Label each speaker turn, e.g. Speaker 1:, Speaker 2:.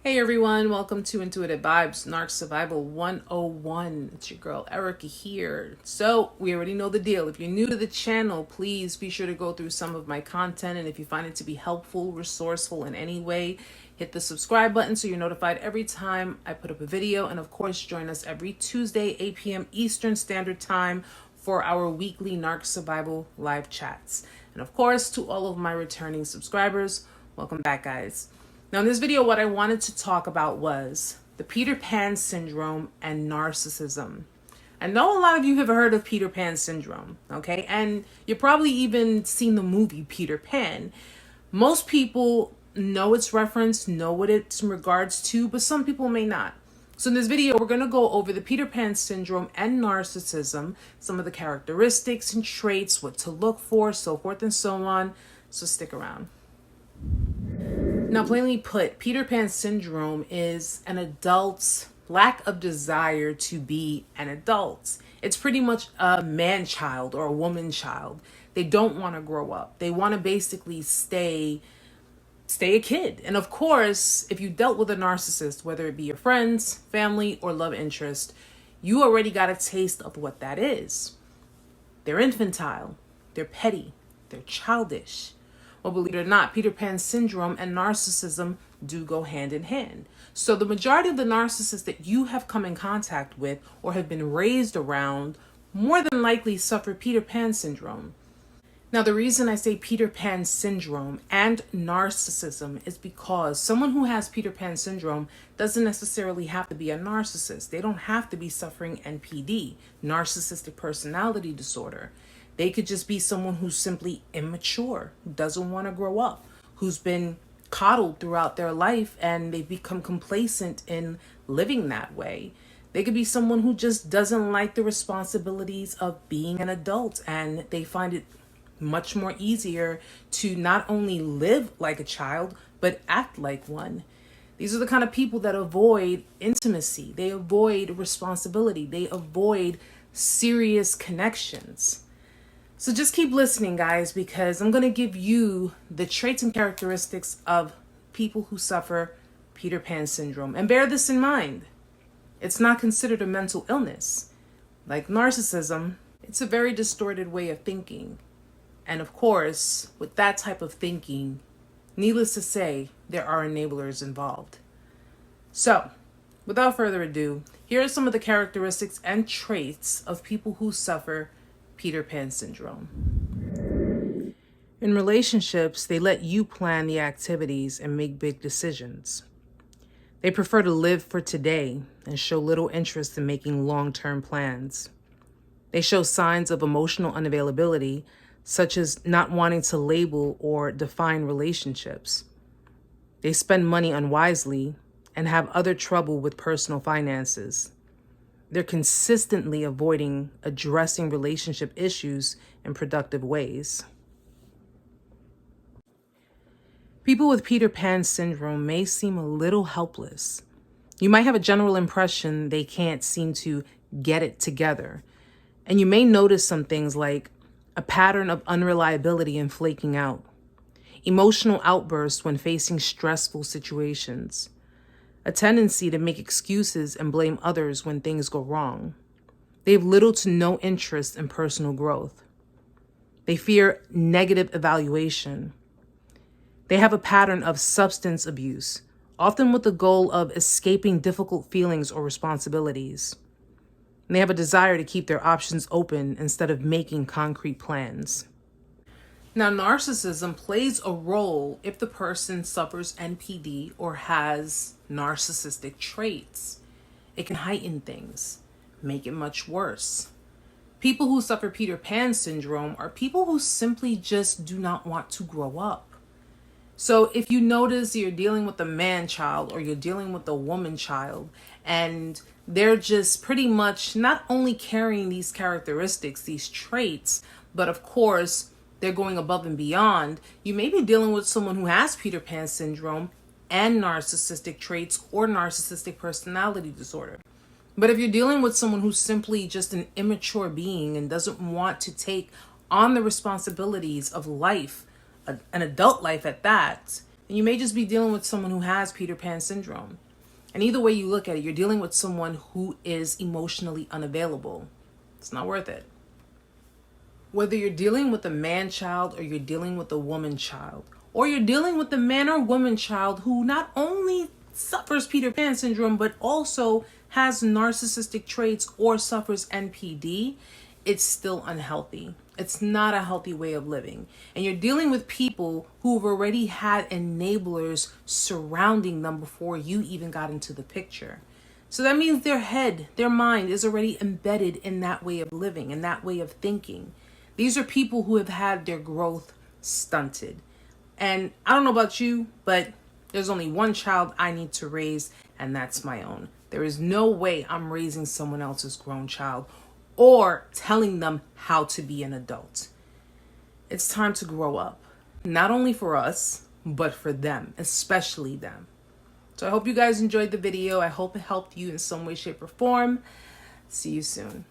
Speaker 1: Hey everyone, welcome to Intuitive Vibes, Narc Survival 101. It's your girl Erica here. So, we already know the deal. If you're new to the channel, please be sure to go through some of my content. And if you find it to be helpful, resourceful in any way, hit the subscribe button so you're notified every time I put up a video. And of course, join us every Tuesday, 8 p.m. Eastern Standard Time for our weekly Narc Survival live chats. And of course, to all of my returning subscribers, welcome back, guys. Now, in this video, what I wanted to talk about was the Peter Pan Syndrome and narcissism. I know a lot of you have heard of Peter Pan Syndrome, okay? And you've probably even seen the movie Peter Pan. Most people know its reference, know what it's in regards to, but some people may not. So in this video, we're going to go over the Peter Pan Syndrome and narcissism, some of the characteristics and traits, what to look for, so forth and so on. So stick around. Now, plainly put, Peter Pan Syndrome is an adult's lack of desire to be an adult. It's pretty much a man-child or a woman-child. They don't want to grow up. They want to basically stay a kid. And of course, if you dealt with a narcissist, whether it be your friends, family, or love interest, you already got a taste of what that is. They're infantile. They're petty. They're childish. Well, believe it or not, Peter Pan Syndrome and narcissism do go hand in hand. So the majority of the narcissists that you have come in contact with or have been raised around more than likely suffer Peter Pan Syndrome. Now, the reason I say Peter Pan Syndrome and narcissism is because someone who has Peter Pan Syndrome doesn't necessarily have to be a narcissist. They don't have to be suffering NPD, Narcissistic Personality Disorder. They could just be someone who's simply immature, who doesn't want to grow up, who's been coddled throughout their life and they've become complacent in living that way. They could be someone who just doesn't like the responsibilities of being an adult and they find it much more easier to not only live like a child, but act like one. These are the kind of people that avoid intimacy. They avoid responsibility. They avoid serious connections. So just keep listening, guys, because I'm going to give you the traits and characteristics of people who suffer Peter Pan Syndrome. And bear this in mind. It's not considered a mental illness. Like narcissism, it's a very distorted way of thinking. And of course, with that type of thinking, needless to say, there are enablers involved. So, without further ado, here are some of the characteristics and traits of people who suffer Peter Pan Syndrome. In relationships, they let you plan the activities and make big decisions. They prefer to live for today and show little interest in making long-term plans. They show signs of emotional unavailability, such as not wanting to label or define relationships. They spend money unwisely and have other trouble with personal finances. They're consistently avoiding addressing relationship issues in productive ways. People with Peter Pan Syndrome may seem a little helpless. You might have a general impression they can't seem to get it together. And you may notice some things like a pattern of unreliability and flaking out, emotional outbursts when facing stressful situations, a tendency to make excuses and blame others when things go wrong. They have little to no interest in personal growth. They fear negative evaluation. They have a pattern of substance abuse, often with the goal of escaping difficult feelings or responsibilities. And they have a desire to keep their options open instead of making concrete plans. Now, narcissism plays a role if the person suffers NPD or has narcissistic traits. It can heighten things, make it much worse. People who suffer Peter Pan Syndrome are people who simply just do not want to grow up. So if you notice you're dealing with a man child or you're dealing with a woman child and they're just pretty much not only carrying these characteristics, these traits, but of course, they're going above and beyond, you may be dealing with someone who has Peter Pan Syndrome and narcissistic traits or narcissistic personality disorder. But if you're dealing with someone who's simply just an immature being and doesn't want to take on the responsibilities of life, an adult life at that, And you may just be dealing with someone who has Peter Pan syndrome. And either way you look at it, you're dealing with someone who is emotionally unavailable. It's not worth it. Whether you're dealing with a man child or you're dealing with a woman child, or you're dealing with a man or woman child who not only suffers Peter Pan syndrome, but also has narcissistic traits or suffers NPD, it's still unhealthy. It's not a healthy way of living. And you're dealing with people who have already had enablers surrounding them before you even got into the picture. So that means their head, their mind is already embedded in that way of living, in that way of thinking. These are people who have had their growth stunted. And I don't know about you, but there's only one child I need to raise, and that's my own. There is no way I'm raising someone else's grown child or telling them how to be an adult. It's time to grow up, not only for us, but for them, especially them. So I hope you guys enjoyed the video. I hope it helped you in some way, shape, or form. See you soon.